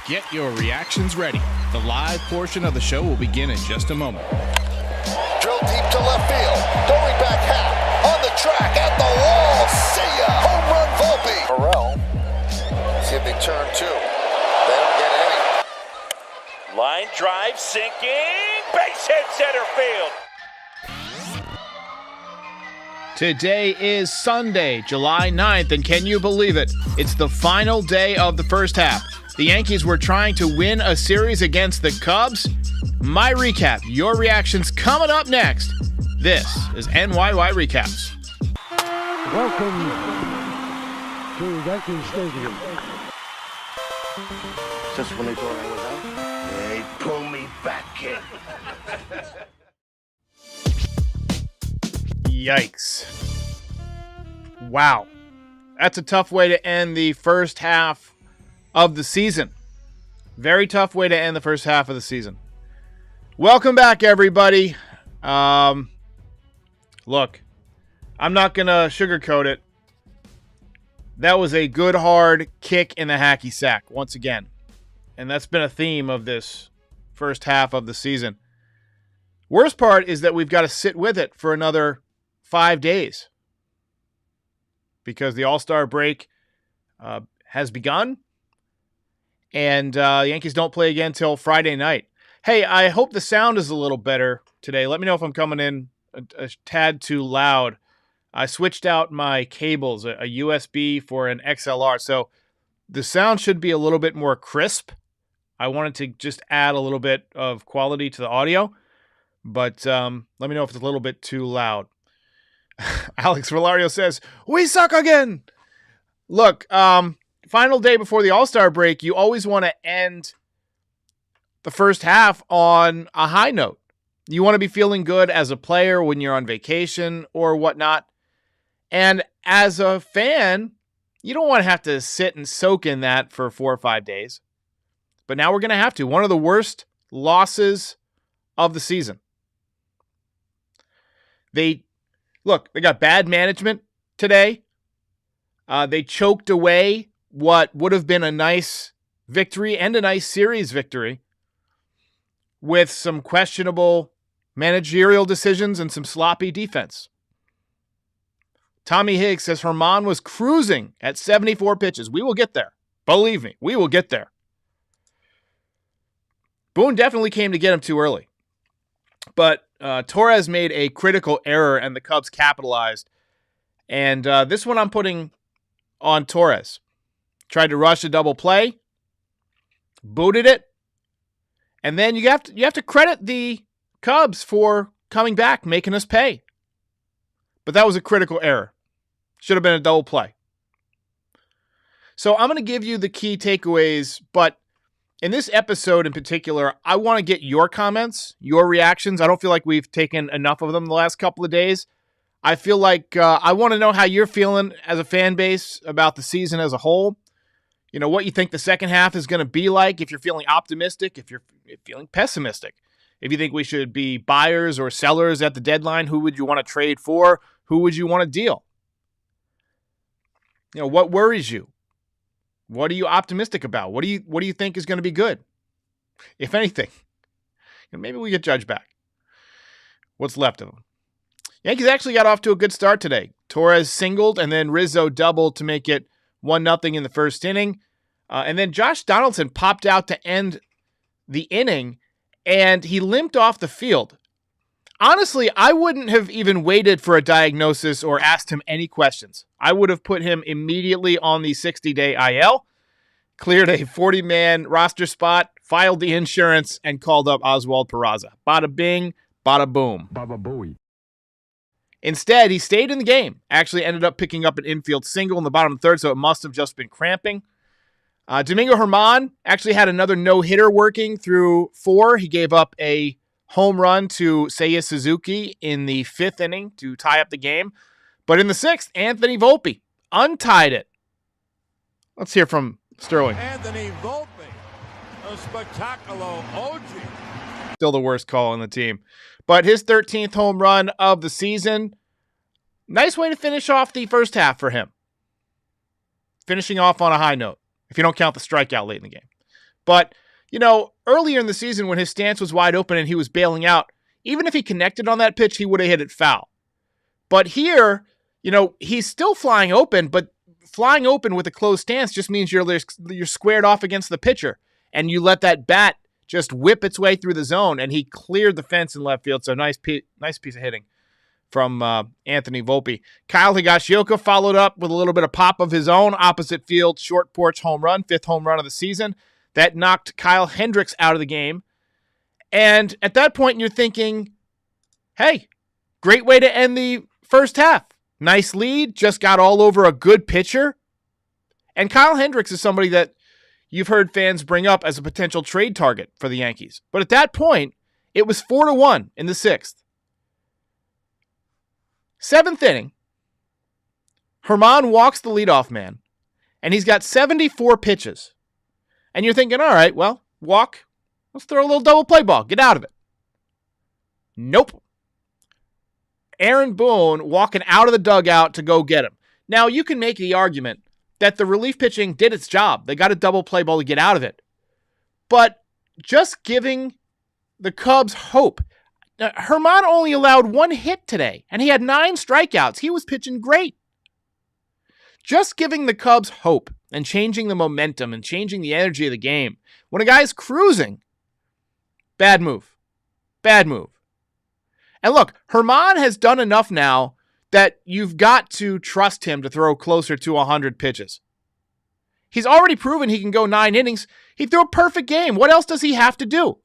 Get your reactions ready. The live portion of the show will begin in just a moment. Drill deep to left field. Going back half. On the track. At the wall. See ya. Home run Volpe. Morel. See if they turn two. They don't get any. Line drive sinking. Base hit center field. Today is Sunday, July 9th, and can you believe it? It's the final day of the first half. The Yankees were trying to win a series against the Cubs. My recap, your reactions coming up next. This is NYY Recaps. Welcome to Yankee Stadium. Just when they thought I was out, they pull me back in. Yikes. Wow. That's a tough way to end the first half of the season. Very tough way to end the first half of the season. Welcome back, everybody. Look, I'm not going to sugarcoat it. That was a good, hard kick in the hacky sack, once again. And that's been a theme of this first half of the season. Worst part is that we've got to sit with it for another 5 days. Because the All-Star break has begun. And the Yankees don't play again till Friday night. Hey, I hope the sound is a little better today. Let me know if I'm coming in a tad too loud. I switched out my cables, a USB for an XLR. So the sound should be a little bit more crisp. I wanted to just add a little bit of quality to the audio. But let me know if it's a little bit too loud. Alex Valario says, "We suck again." Look, final day before the All-Star break, you always want to end the first half on a high note. You want to be feeling good as a player when you're on vacation or whatnot. And as a fan, you don't want to have to sit and soak in that for 4 or 5 days. But now we're going to have to. One of the worst losses of the season. They got bad management today. They choked away what would have been a nice victory and a nice series victory with some questionable managerial decisions and some sloppy defense. Tommy Higgs says Herman was cruising at 74 pitches. We will get there. Believe me, we will get there. Boone definitely came to get him too early. But Torres made a critical error and the Cubs capitalized. And this one I'm putting on Torres. Tried to rush a double play. Booted it. And then you have to credit the Cubs for coming back, making us pay. But that was a critical error. Should have been a double play. So I'm going to give you the key takeaways, but in this episode in particular, I want to get your comments, your reactions. I don't feel like we've taken enough of them the last couple of days. I feel like I want to know how you're feeling as a fan base about the season as a whole. You know, what you think the second half is going to be like, if you're feeling optimistic, if you're feeling pessimistic. If you think we should be buyers or sellers at the deadline, who would you want to trade for? Who would you want to deal? You know, what worries you? What are you optimistic about? What do you think is going to be good? If anything, maybe we get Judge back. What's left of him? Yankees actually got off to a good start today. Torres singled and then Rizzo doubled to make it 1-0 in the first inning. And then Josh Donaldson popped out to end the inning and he limped off the field. Honestly, I wouldn't have even waited for a diagnosis or asked him any questions. I would have put him immediately on the 60-day IL, cleared a 40-man roster spot, filed the insurance, and called up Oswald Peraza. Bada bing, bada boom. Baba Booey. Instead, he stayed in the game. Actually ended up picking up an infield single in the bottom of the third, so it must have just been cramping. Domingo Germán actually had another no-hitter working through 4. He gave up a home run to Seiya Suzuki in the 5th inning to tie up the game. But in the 6th, Anthony Volpe untied it. Let's hear from Sterling. Anthony Volpe, a spectacular OG. Still the worst call on the team. But his 13th home run of the season. Nice way to finish off the first half for him. Finishing off on a high note, if you don't count the strikeout late in the game. But, earlier in the season when his stance was wide open and he was bailing out, even if he connected on that pitch, he would have hit it foul. But here, he's still flying open, but flying open with a closed stance just means you're squared off against the pitcher, and you let that bat just whip its way through the zone, and he cleared the fence in left field. So nice piece of hitting from Anthony Volpe. Kyle Higashioka followed up with a little bit of pop of his own, opposite field, short porch home run, 5th home run of the season. That knocked Kyle Hendricks out of the game. And at that point, you're thinking, hey, great way to end the first half. Nice lead, just got all over a good pitcher. And Kyle Hendricks is somebody that you've heard fans bring up as a potential trade target for the Yankees. But at that point, it was 4-1 in the 6th. 7th inning, Herman walks the leadoff man, and he's got 74 pitches. And you're thinking, all right, well, walk. Let's throw a little double play ball. Get out of it. Nope. Aaron Boone walking out of the dugout to go get him. Now, you can make the argument that the relief pitching did its job. They got a double play ball to get out of it. But just giving the Cubs hope. Now, Herman only allowed 1 hit today, and he had 9 strikeouts. He was pitching great. Just giving the Cubs hope and changing the momentum and changing the energy of the game. When a guy's cruising, bad move. Bad move. And look, Herman has done enough now that you've got to trust him to throw closer to 100 pitches. He's already proven he can go 9 innings. He threw a perfect game. What else does he have to do?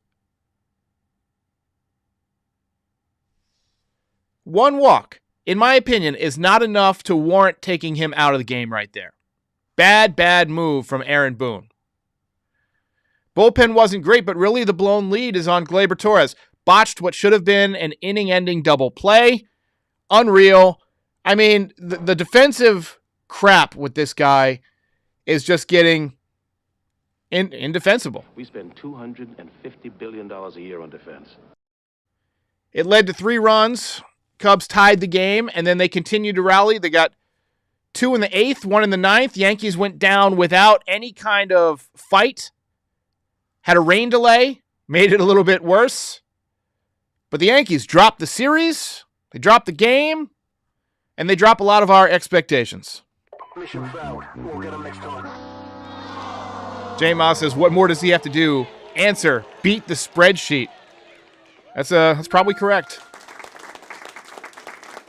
1 walk, in my opinion, is not enough to warrant taking him out of the game right there. Bad move from Aaron Boone. Bullpen wasn't great, but really the blown lead is on Gleyber Torres. Botched what should have been an inning-ending double play. Unreal. I mean, the defensive crap with this guy is just getting indefensible. We spend $250 billion a year on defense. It led to 3 runs. Cubs tied the game, and then they continued to rally. They got 2 in the 8th, 1 in the 9th. Yankees went down without any kind of fight. Had a rain delay, made it a little bit worse. But the Yankees dropped the series, they dropped the game, and they drop a lot of our expectations. Mission failed. We'll get him next time. J. Moss says, what more does he have to do? Answer, beat the spreadsheet. That's probably correct.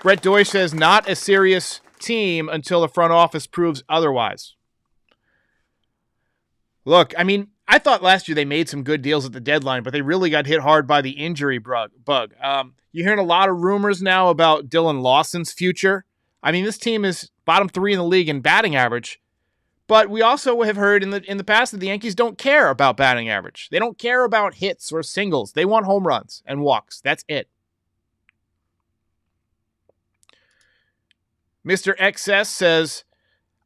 Brett Deutsch says, not a serious team until the front office proves otherwise. Look, I mean, I thought last year they made some good deals at the deadline, but they really got hit hard by the injury bug. You're hearing a lot of rumors now about Dylan Lawson's future. I mean, this team is bottom 3 in the league in batting average, but we also have heard in the past that the Yankees don't care about batting average. They don't care about hits or singles. They want home runs and walks. That's it. Mr. XS says,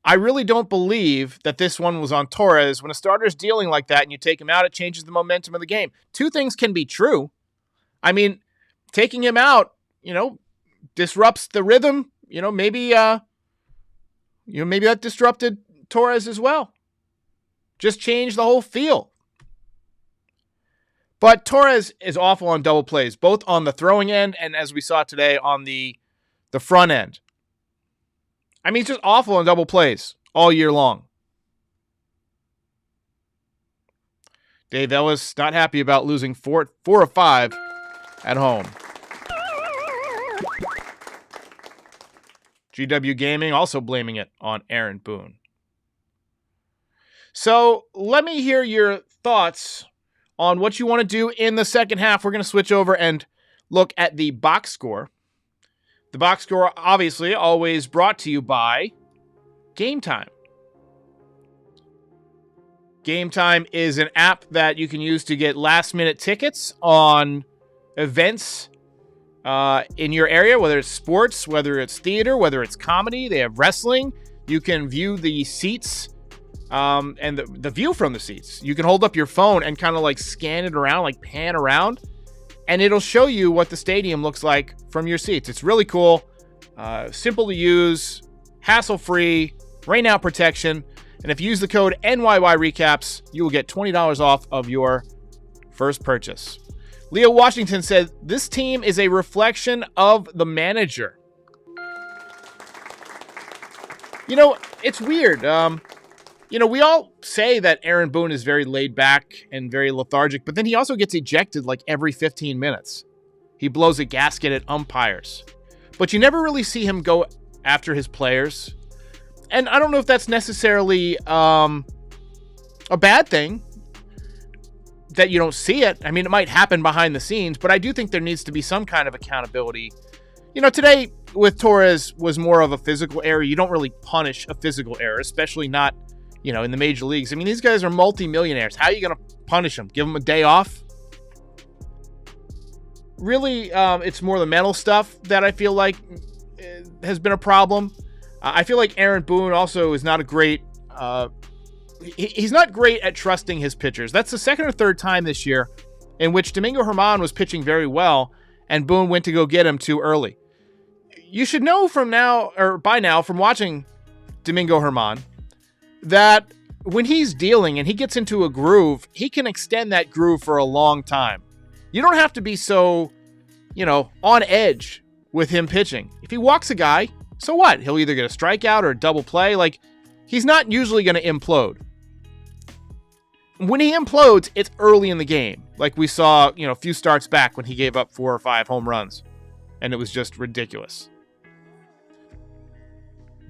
I really don't believe that this one was on Torres. When a starter's dealing like that and you take him out, it changes the momentum of the game. 2 things can be true. I mean, taking him out, disrupts the rhythm. Maybe that disrupted Torres as well. Just changed the whole feel. But Torres is awful on double plays, both on the throwing end and, as we saw today, on the front end. I mean, he's just awful on double plays all year long. Dave Ellis not happy about losing 4 of 5 at home. GW Gaming also blaming it on Aaron Boone. So let me hear your thoughts on what you want to do in the second half. We're going to switch over and look at the box score. The box score, obviously, always brought to you by Game Time. Game Time is an app that you can use to get last-minute tickets on events in your area, whether it's sports, whether it's theater, whether it's comedy. They have wrestling. You can view the seats and the view from the seats. You can hold up your phone and kind of like scan it around, like pan around, and it'll show you what the stadium looks like from your seats. It's really cool, simple to use, hassle-free, rain-out protection, And if you use the code NYY Recaps, you will get $20 off of your first purchase. Leo Washington said, this team is a reflection of the manager. You know, it's weird. We all say that Aaron Boone is very laid back and very lethargic, but then he also gets ejected like every 15 minutes. He blows a gasket at umpires. But you never really see him go after his players. And I don't know if that's necessarily a bad thing that you don't see it. I mean, it might happen behind the scenes, but I do think there needs to be some kind of accountability. You know, today with Torres was more of a physical error. You don't really punish a physical error, especially not, in the major leagues. I mean, these guys are multimillionaires. How are you going to punish them? Give them a day off? Really, it's more the mental stuff that I feel like has been a problem. I feel like Aaron Boone also is not a great... he's not great at trusting his pitchers. That's the second or third time this year in which Domingo Germán was pitching very well and Boone went to go get him too early. You should know by now from watching Domingo Germán that when he's dealing and he gets into a groove, he can extend that groove for a long time. You don't have to be so, on edge with him pitching. If he walks a guy, so what? He'll either get a strikeout or a double play. Like, he's not usually going to implode. When he implodes, it's early in the game. Like we saw, a few starts back when he gave up 4 or 5 home runs. And it was just ridiculous.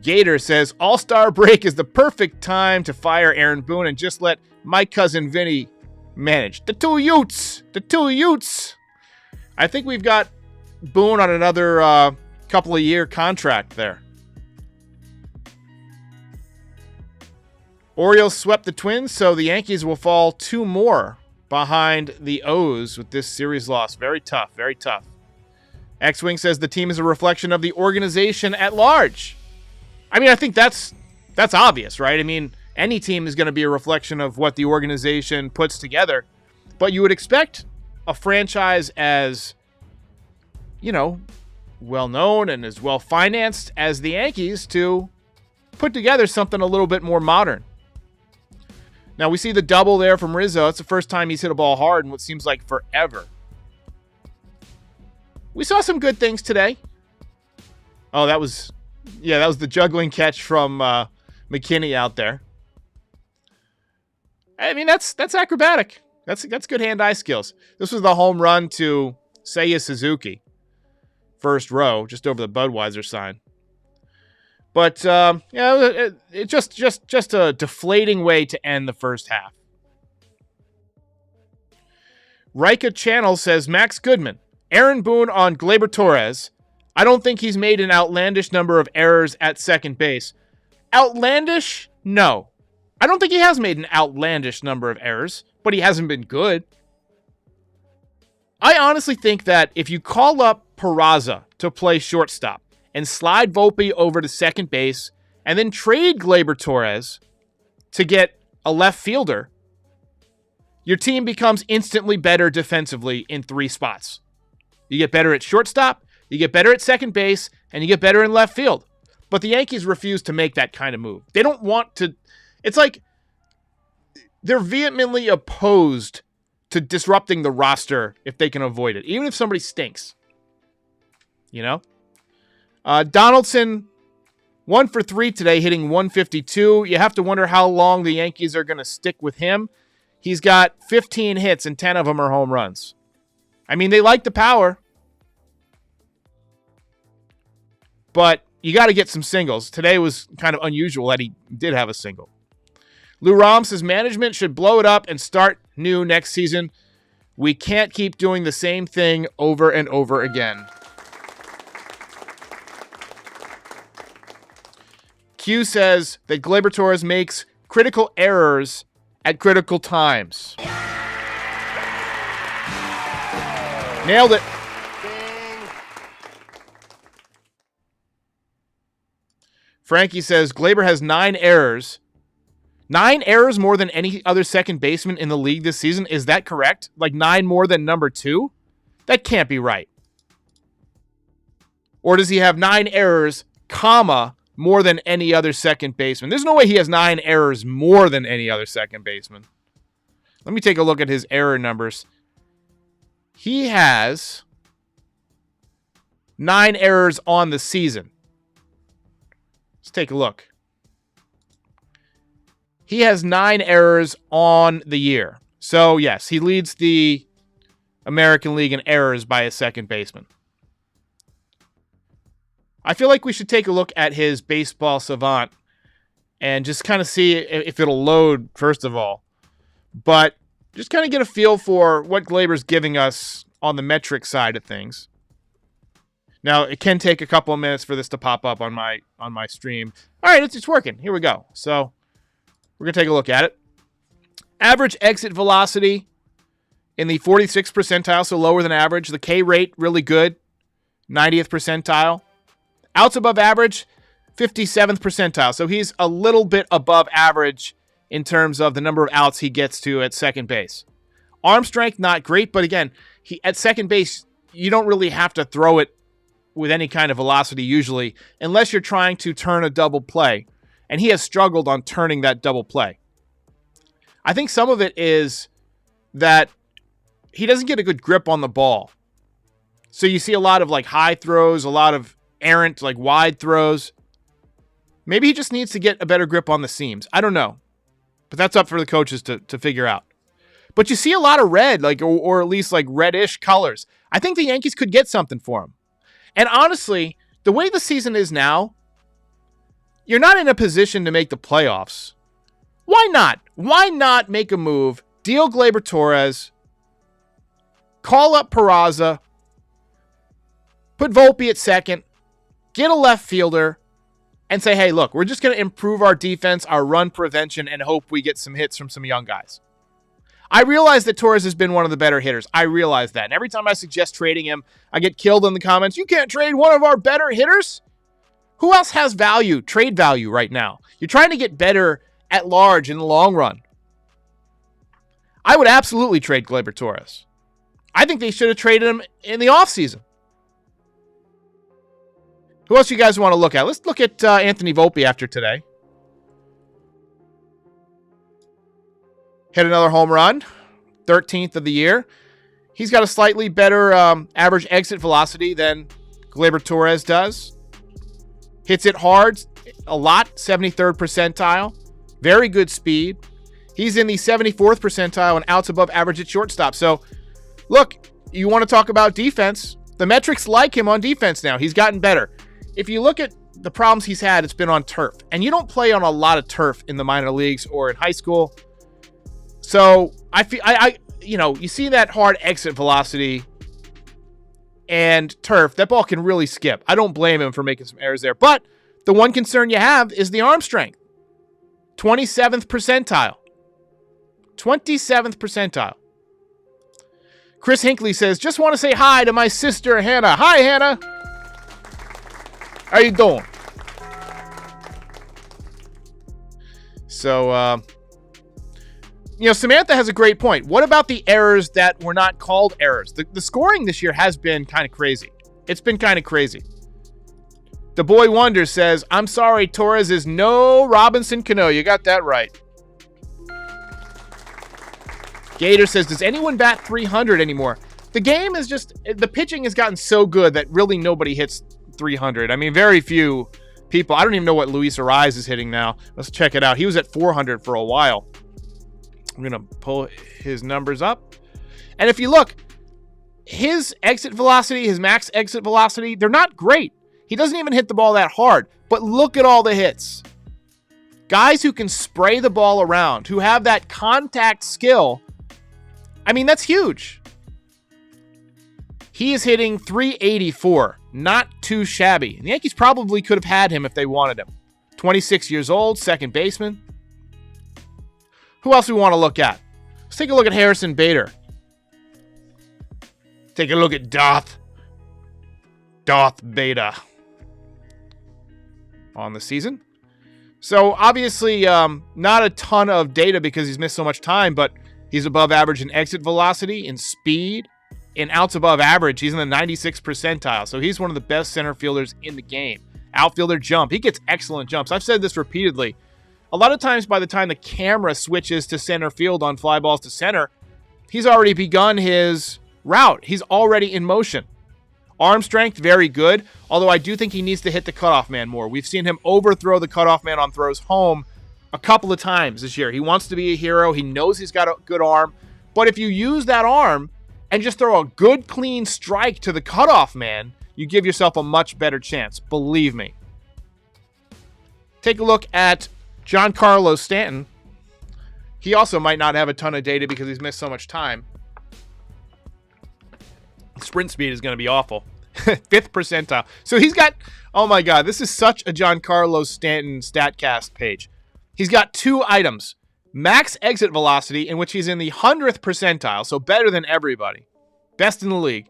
Gator says, All-Star break is the perfect time to fire Aaron Boone and just let my cousin Vinny manage. The two Utes. I think we've got Boone on another couple of year contract there. Orioles swept the Twins, so the Yankees will fall 2 more behind the O's with this series loss. Very tough, very tough. X-Wing says the team is a reflection of the organization at large. I mean, I think that's obvious, right? I mean, any team is going to be a reflection of what the organization puts together. But you would expect a franchise as, well-known and as well-financed as the Yankees to put together something a little bit more modern. Now, we see the double there from Rizzo. It's the first time he's hit a ball hard in what seems like forever. We saw some good things today. Oh, that was the juggling catch from McKinney out there. I mean, that's acrobatic. That's good hand-eye skills. This was the home run to Seiya Suzuki. First row, just over the Budweiser sign. But, it's just a deflating way to end the first half. Rika Channel says, Max Goodman, Aaron Boone on Gleyber Torres. I don't think he's made an outlandish number of errors at second base. Outlandish? No. I don't think he has made an outlandish number of errors, but he hasn't been good. I honestly think that if you call up Peraza to play shortstop and slide Volpe over to second base and then trade Gleyber Torres to get a left fielder, your team becomes instantly better defensively in 3 spots. You get better at shortstop, you get better at second base, and you get better in left field. But the Yankees refuse to make that kind of move. They don't want to... It's like they're vehemently opposed to disrupting the roster if they can avoid it, even if somebody stinks. Donaldson, 1 for 3 today, hitting 152. You have to wonder how long the Yankees are going to stick with him. He's got 15 hits, and 10 of them are home runs. I mean, they like the power. But you got to get some singles. Today was kind of unusual that he did have a single. Lou Rom says management should blow it up and start new next season. We can't keep doing the same thing over and over again. Q says that Gleyber Torres makes critical errors at critical times. Nailed it. Frankie says Gleyber has 9 errors. 9 errors more than any other second baseman in the league this season. Is that correct? Like 9 more than number 2? That can't be right. Or does he have 9 errors, comma, more than any other second baseman. There's no way he has 9 errors more than any other second baseman. Let me take a look at his error numbers. He has 9 errors on the season. Let's take a look. He has 9 errors on the year. So, yes, he leads the American League in errors by a second baseman. I feel like we should take a look at his baseball savant and just kind of see if it'll load, first of all. But just kind of get a feel for what Gleyber's giving us on the metric side of things. Now, it can take a couple of minutes for this to pop up on my stream. All right, it's working. Here we go. So we're going to take a look at it. Average exit velocity in the 46th percentile, so lower than average. The K rate, really good, 90th percentile. Outs above average, 57th percentile. So he's a little bit above average in terms of the number of outs he gets to at second base. Arm strength, not great, but again, at second base, you don't really have to throw it with any kind of velocity usually, unless you're trying to turn a double play. And he has struggled on turning that double play. I think some of it is that he doesn't get a good grip on the ball. So you see a lot of like high throws, a lot of errant, like wide throws. Maybe he just needs to get a better grip on the seams. I don't know. But that's up for the coaches to figure out. But you see a lot of red, like or at least like reddish colors. I think the Yankees could get something for him. And honestly, the way the season is now, you're not in a position to make the playoffs. Why not? Why not make a move, deal Gleyber Torres, call up Peraza, put Volpe at second, get a left fielder, and say, hey, look, we're just going to improve our defense, our run prevention, and hope we get some hits from some young guys. I realize that Torres has been one of the better hitters. I realize that. And every time I suggest trading him, I get killed in the comments. You can't trade one of our better hitters? Who else has value, trade value right now? You're trying to get better at large in the long run. I would absolutely trade Gleyber Torres. I think they should have traded him in the offseason. Who else you guys want to look at? Let's look at Anthony Volpe after today. Hit another home run, 13th of the year. He's got a slightly better average exit velocity than Gleyber Torres does. Hits it hard a lot, 73rd percentile. Very good speed. He's in the 74th percentile and outs above average at shortstop. So, look, you want to talk about defense. The metrics like him on defense now. He's gotten better. If you look at the problems he's had, it's been on turf. And you don't play on a lot of turf in the minor leagues or in high school. So, you see that hard exit velocity and turf, that ball can really skip. I don't blame him for making some errors there. But the one concern you have is the arm strength. 27th percentile. 27th percentile. Chris Hinckley says, just want to say hi to my sister, Hannah. Hi, Hannah. How you doing? So, Samantha has a great point. What about the errors that were not called errors? The scoring this year has been kind of crazy. It's been kind of crazy. The Boy Wonder says, I'm sorry, Torres is no Robinson Cano. You got that right. Gator says, does anyone bat 300 anymore? The game is just, the pitching has gotten so good that really nobody hits 300. I mean, very few people. I don't even know what Luis Ariz is hitting now. Let's check it out. He was at 400 for a while. I'm going to pull his numbers up. And if you look, his exit velocity, his max exit velocity, they're not great. He doesn't even hit the ball that hard. But look at all the hits. Guys who can spray the ball around, who have that contact skill, I mean, that's huge. He is hitting 384. Not too shabby. And the Yankees probably could have had him if they wanted him. 26 years old, second baseman. Who else do we want to look at? Let's take a look at Harrison Bader. Take a look at Darth Bader on the season. So obviously not a ton of data because he's missed so much time, but he's above average in exit velocity, in speed, in outs above average. He's in the 96th percentile. So he's one of the best center fielders in the game outfielder jump. He gets excellent jumps. I've said this repeatedly. A lot of times by the time the camera switches to center field on fly balls to center, he's already begun his route. He's already in motion. Arm strength, very good, although I do think he needs to hit the cutoff man more. We've seen him overthrow the cutoff man on throws home a couple of times this year. He wants to be a hero. He knows he's got a good arm. But if you use that arm and just throw a good, clean strike to the cutoff man, you give yourself a much better chance. Believe me. Take a look at Giancarlo Stanton. He also might not have a ton of data because he's missed so much time. Sprint speed is going to be awful. 5th percentile. So he's got, oh my God, this is such a Giancarlo Stanton StatCast page. He's got 2 items. Max exit velocity, in which he's in the 100th percentile, so better than everybody. Best in the league.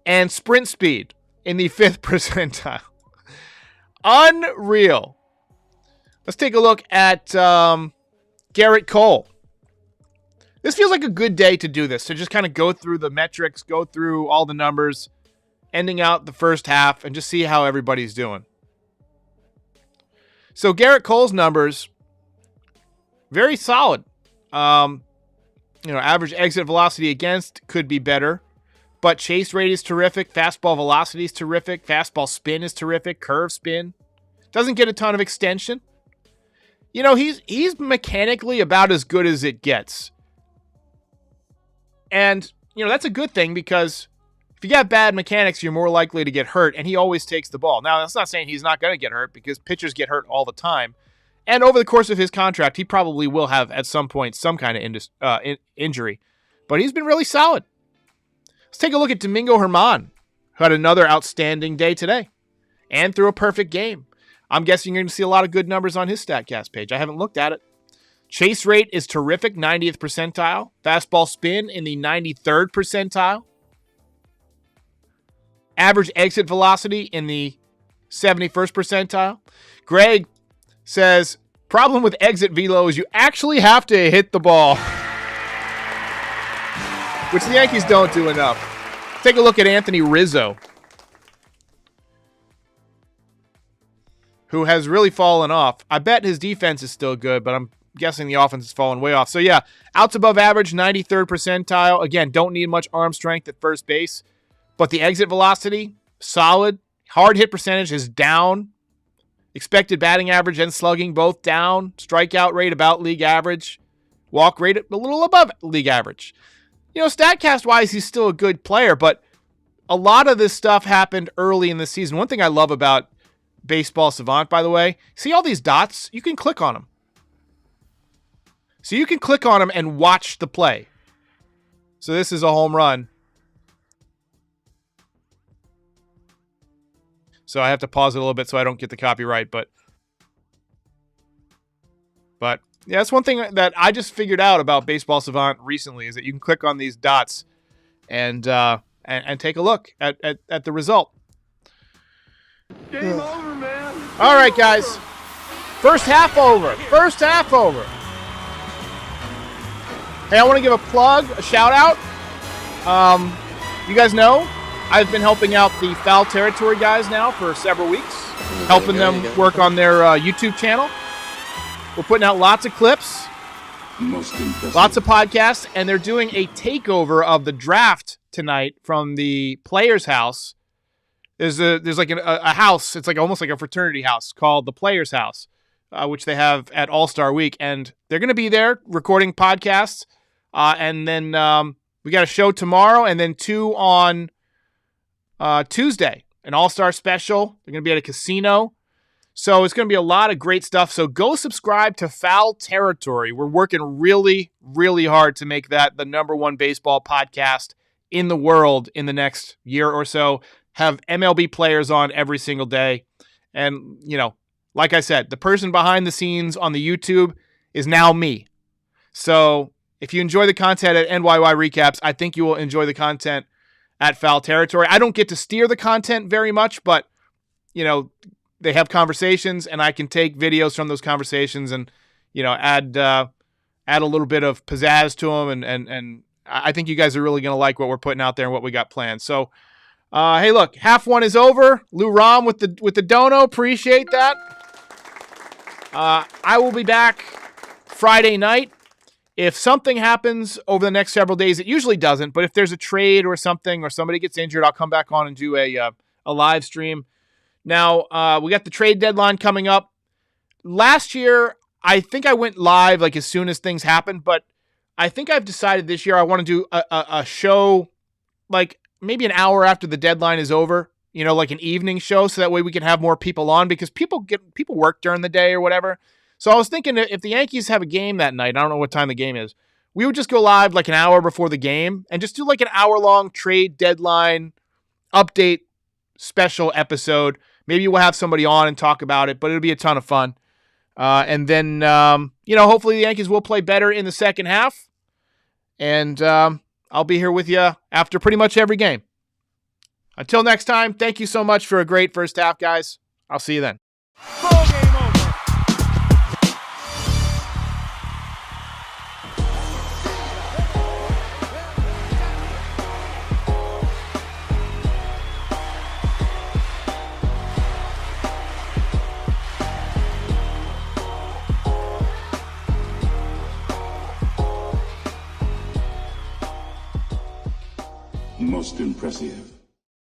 And sprint speed in the 5th percentile. Unreal. Let's take a look at Garrett Cole. This feels like a good day to do this, to just kind of go through the metrics, go through all the numbers, ending out the first half, and just see how everybody's doing. So Garrett Cole's numbers, very solid. Average exit velocity against could be better, but chase rate is terrific. Fastball velocity is terrific. Fastball spin is terrific. Curve spin. Doesn't get a ton of extension. He's mechanically about as good as it gets. And, that's a good thing because if you got bad mechanics, you're more likely to get hurt, and he always takes the ball. Now, that's not saying he's not going to get hurt because pitchers get hurt all the time. And over the course of his contract, he probably will have at some point some kind of injury. But he's been really solid. Let's take a look at Domingo Germán, who had another outstanding day today and threw a perfect game. I'm guessing you're going to see a lot of good numbers on his StatCast page. I haven't looked at it. Chase rate is terrific, 90th percentile. Fastball spin in the 93rd percentile. Average exit velocity in the 71st percentile. Greg says, problem with exit velo is you actually have to hit the ball, which the Yankees don't do enough. Take a look at Anthony Rizzo, who has really fallen off. I bet his defense is still good, but I'm guessing the offense has fallen way off. So yeah, outs above average, 93rd percentile. Again, don't need much arm strength at first base, but the exit velocity, solid. Hard hit percentage is down. Expected batting average and slugging both down. Strikeout rate about league average. Walk rate a little above league average. StatCast-wise, he's still a good player, but a lot of this stuff happened early in the season. One thing I love about Baseball Savant, by the way, see all these dots? You can click on them. So you can click on them and watch the play. So this is a home run. So I have to pause it a little bit so I don't get the copyright, but yeah, that's one thing that I just figured out about Baseball Savant recently is that you can click on these dots and take a look at the result. Game over, man. All right, guys. First half over. First half over. Hey, I want to give a shout out. You guys know I've been helping out the Foul Territory guys now for several weeks, helping them work on their YouTube channel. We're putting out lots of clips, lots of podcasts, and they're doing a takeover of the draft tonight from the Players' House. There's like a house. It's like almost like a fraternity house called the Players' House, which they have at All-Star Week, and they're going to be there recording podcasts. And then we got a show tomorrow, and then 2 on Tuesday, an All-Star special. They're going to be at a casino. So it's going to be a lot of great stuff. So go subscribe to Foul Territory. We're working really, really hard to make that the #1 baseball podcast in the world in the next year or so. Have MLB players on every single day. And, like I said, the person behind the scenes on the YouTube is now me. So if you enjoy the content at NYY Recaps, I think you will enjoy the content at Foul Territory. I don't get to steer the content very much, but, they have conversations, and I can take videos from those conversations and, add a little bit of pizzazz to them. And I think you guys are really going to like what we're putting out there and what we got planned. So Hey, look, half one is over. Lou Rom with the dono. Appreciate that. I will be back Friday night. If something happens over the next several days, it usually doesn't, but if there's a trade or something or somebody gets injured, I'll come back on and do a live stream. Now, we got the trade deadline coming up. Last year, I think I went live like as soon as things happened, but I think I've decided this year I want to do a show like maybe an hour after the deadline is over, like an evening show, so that way we can have more people on, because people work during the day or whatever. So I was thinking if the Yankees have a game that night, I don't know what time the game is, we would just go live like an hour before the game and just do like an hour-long trade deadline update special episode. Maybe we'll have somebody on and talk about it, but it'll be a ton of fun. And then, hopefully the Yankees will play better in the second half. And I'll be here with you after pretty much every game. Until next time, thank you so much for a great first half, guys. I'll see you then. Ball game over. Most impressive.